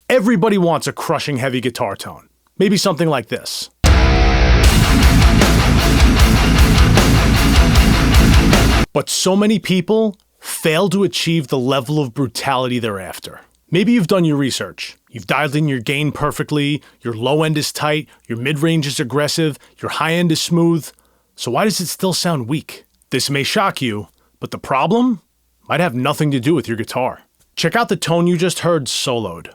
Everybody wants a crushing heavy guitar tone. Maybe something like this. But so many people fail to achieve the level of brutality they're after. Maybe you've done your research. You've dialed in your gain perfectly, your low end is tight, your mid-range is aggressive, your high end is smooth. So why does it still sound weak? This may shock you, but the problem might have nothing to do with your guitar. Check out the tone you just heard soloed.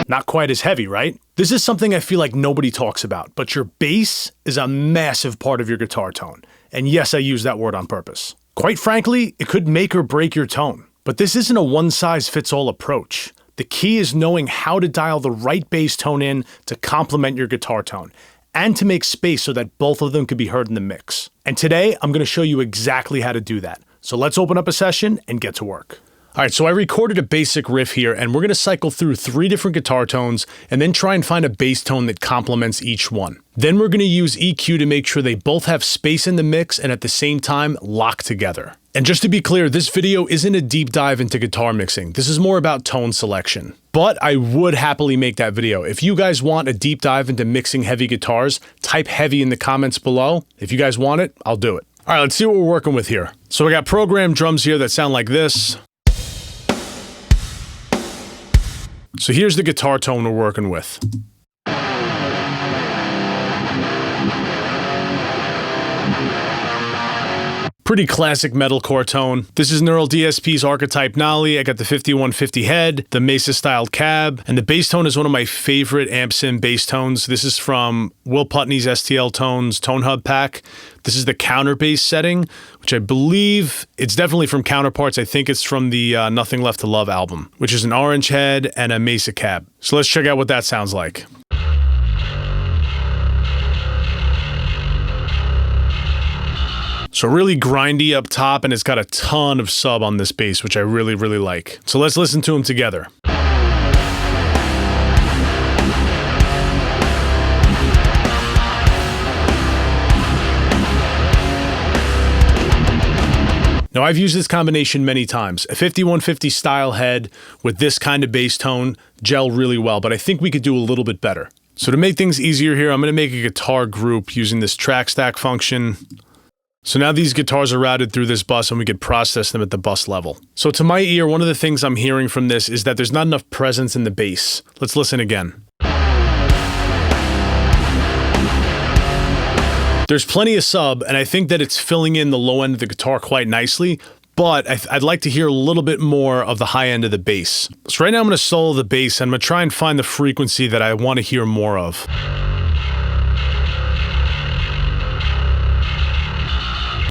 Not quite as heavy, right? This is something I feel like nobody talks about, but your bass is a massive part of your guitar tone. And yes, I use that word on purpose. Quite frankly, it could make or break your tone. But this isn't a one-size-fits-all approach. The key is knowing how to dial the right bass tone in to complement your guitar tone, and to make space so that both of them can be heard in the mix. And today, I'm going to show you exactly how to do that. So let's open up a session and get to work. All right, so I recorded a basic riff here, and we're going to cycle through 3 different guitar tones and then try and find a bass tone that complements each one. Then we're going to use EQ to make sure they both have space in the mix and at the same time lock together. And just to be clear, this video isn't a deep dive into guitar mixing. This is more about tone selection. But I would happily make that video. If you guys want a deep dive into mixing heavy guitars, type heavy in the comments below. If you guys want it, I'll do it. All right, let's see what we're working with here. So I got programmed drums here that sound like this. So here's the guitar tone we're working with. Pretty classic metalcore tone. This is Neural DSP's archetype Nolly. I got the 5150 head, the Mesa styled cab, and the bass tone is one of my favorite amp sim bass tones. This is from Will Putney's STL Tones Tone Hub pack. This is the Counterbass setting, which I believe it's definitely from Counterparts. I think it's from the Nothing Left to Love album, which is an orange head and a Mesa cab. So let's check out what that sounds like. So really grindy up top, and it's got a ton of sub on this bass, which I really, really like. So let's listen to them together. Now, I've used this combination many times. A 5150 style head with this kind of bass tone gel really well, but I think we could do a little bit better. So to make things easier here, I'm going to make a guitar group using this track stack function. So now these guitars are routed through this bus and we could process them at the bus level. So to my ear, one of the things I'm hearing from this is that there's not enough presence in the bass. Let's listen again. There's plenty of sub, and I think that it's filling in the low end of the guitar quite nicely, but I'd like to hear a little bit more of the high end of the bass. So right now I'm going to solo the bass, and I'm going to try and find the frequency that I want to hear more of.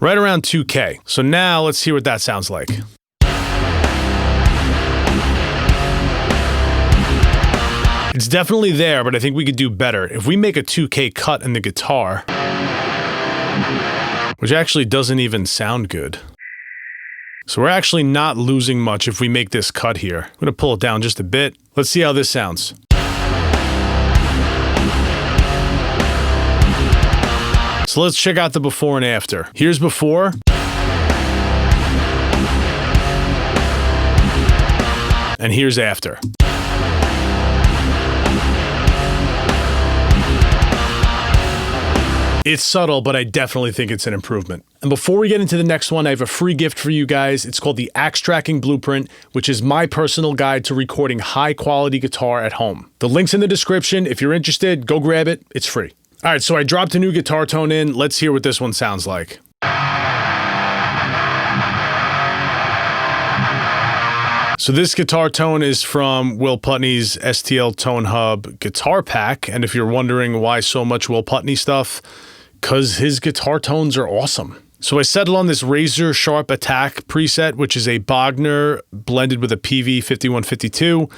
Right around 2K. So now let's see what that sounds like. It's definitely there, but I think we could do better. If we make a 2K cut in the guitar, which actually doesn't even sound good. So we're actually not losing much if we make this cut here. I'm gonna pull it down just a bit. Let's see how this sounds. So let's check out the before and after. Here's before. And here's after. It's subtle, but I definitely think it's an improvement. And before we get into the next one, I have a free gift for you guys. It's called the Axe Tracking Blueprint, which is my personal guide to recording high quality guitar at home. The link's in the description. If you're interested, go grab it. It's free. All right, so I dropped a new guitar tone in. Let's hear what this one sounds like. So this guitar tone is from Will Putney's STL Tone Hub guitar pack. And if you're wondering why so much Will Putney stuff, because his guitar tones are awesome. So I settled on this Razor Sharp Attack preset, which is a Bogner blended with a PV 5152 with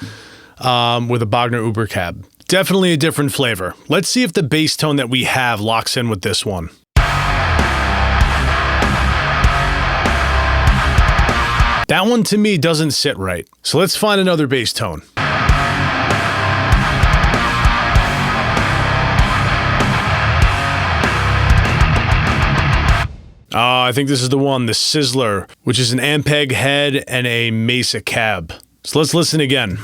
a Bogner Uberschall. Definitely a different flavor. Let's see if the bass tone that we have locks in with this one. That one to me doesn't sit right. So let's find another bass tone. I think this is the one, the Sizzler, which is an Ampeg head and a Mesa cab. So let's listen again.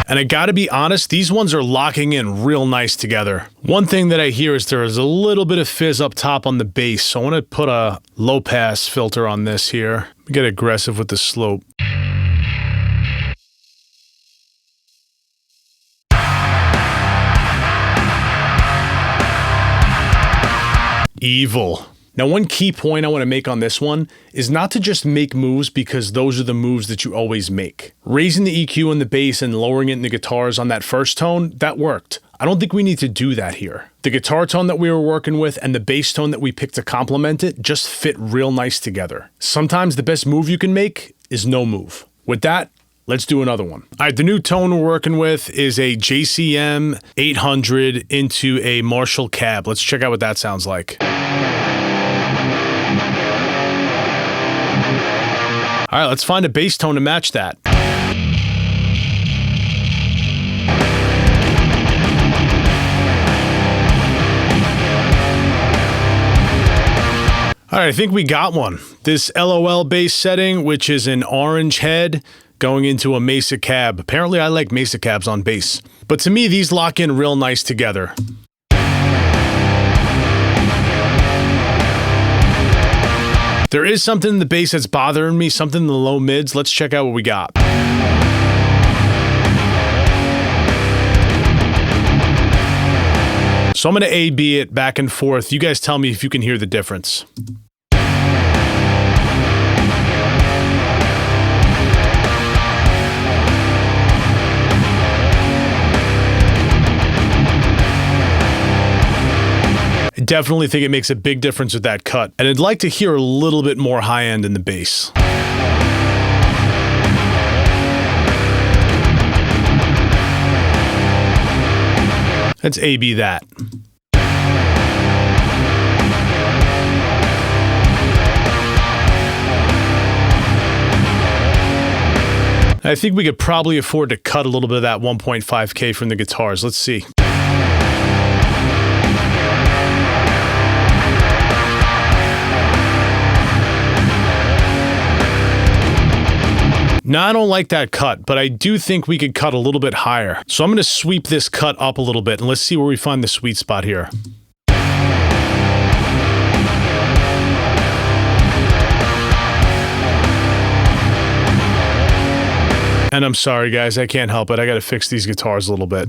And I gotta be honest, these ones are locking in real nice together. One thing that I hear is there is a little bit of fizz up top on the bass, so I want to put a low pass filter on this here. Get aggressive with the slope. Evil. Now, one key point I want to make on this one is not to just make moves because those are the moves that you always make. Raising the EQ in the bass and lowering it in the guitars on that first tone, that worked. I don't think we need to do that here. The guitar tone that we were working with and the bass tone that we picked to complement it just fit real nice together. Sometimes the best move you can make is no move. With that, let's do another one. All right, the new tone we're working with is a JCM 800 into a Marshall cab. Let's check out what that sounds like. All right, let's find a bass tone to match that. All right, I think we got one. This LOL bass setting, which is an orange head going into a Mesa cab. Apparently I like Mesa cabs on bass. But to me, these lock in real nice together. There is something in the bass that's bothering me, something in the low mids. Let's check out what we got. So I'm going to A-B it back and forth. You guys tell me if you can hear the difference. I definitely think it makes a big difference with that cut, and I'd like to hear a little bit more high end in the bass. Let's A-B that. I think we could probably afford to cut a little bit of that 1.5K from the guitars. Let's see. Now, I don't like that cut, but I do think we could cut a little bit higher. So I'm going to sweep this cut up a little bit, and let's see where we find the sweet spot here. And I'm sorry, guys, I can't help it. I got to fix these guitars a little bit.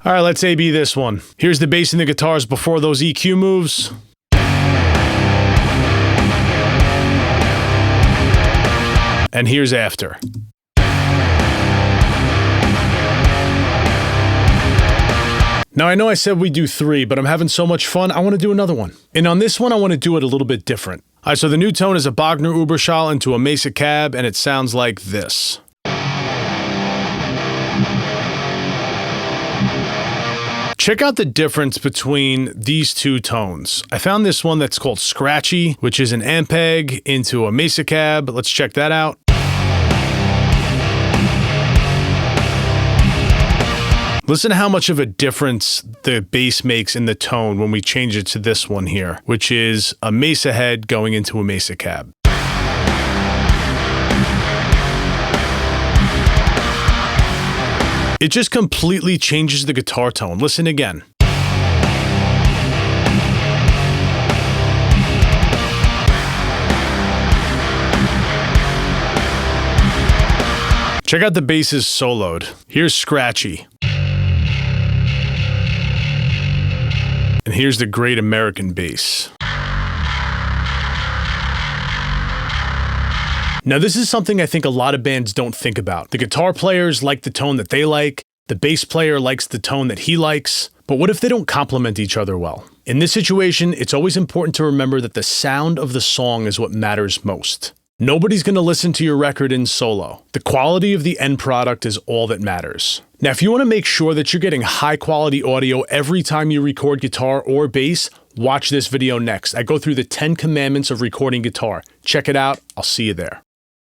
All right, let's A-B this one. Here's the bass and the guitars before those EQ moves. And here's after. Now, I know I said we do 3, but I'm having so much fun, I want to do another one. And on this one, I want to do it a little bit different. All right, so the new tone is a Bogner Uberschall into a Mesa cab, and it sounds like this. Check out the difference between these two tones. I found this one that's called Scratchy, which is an Ampeg into a Mesa cab. Let's check that out. Listen to how much of a difference the bass makes in the tone when we change it to this one here, which is a Mesa head going into a Mesa cab. It just completely changes the guitar tone. Listen again. Check out the basses soloed. Here's Scratchy. And here's the Great American Bass. Now, this is something I think a lot of bands don't think about. The guitar players like the tone that they like, the bass player likes the tone that he likes, but what if they don't complement each other well? In this situation, it's always important to remember that the sound of the song is what matters most. Nobody's going to listen to your record in solo. The quality of the end product is all that matters. Now, if you want to make sure that you're getting high quality audio every time you record guitar or bass, Watch this video next. I go through the 10 commandments of recording guitar. Check it out. I'll see you there.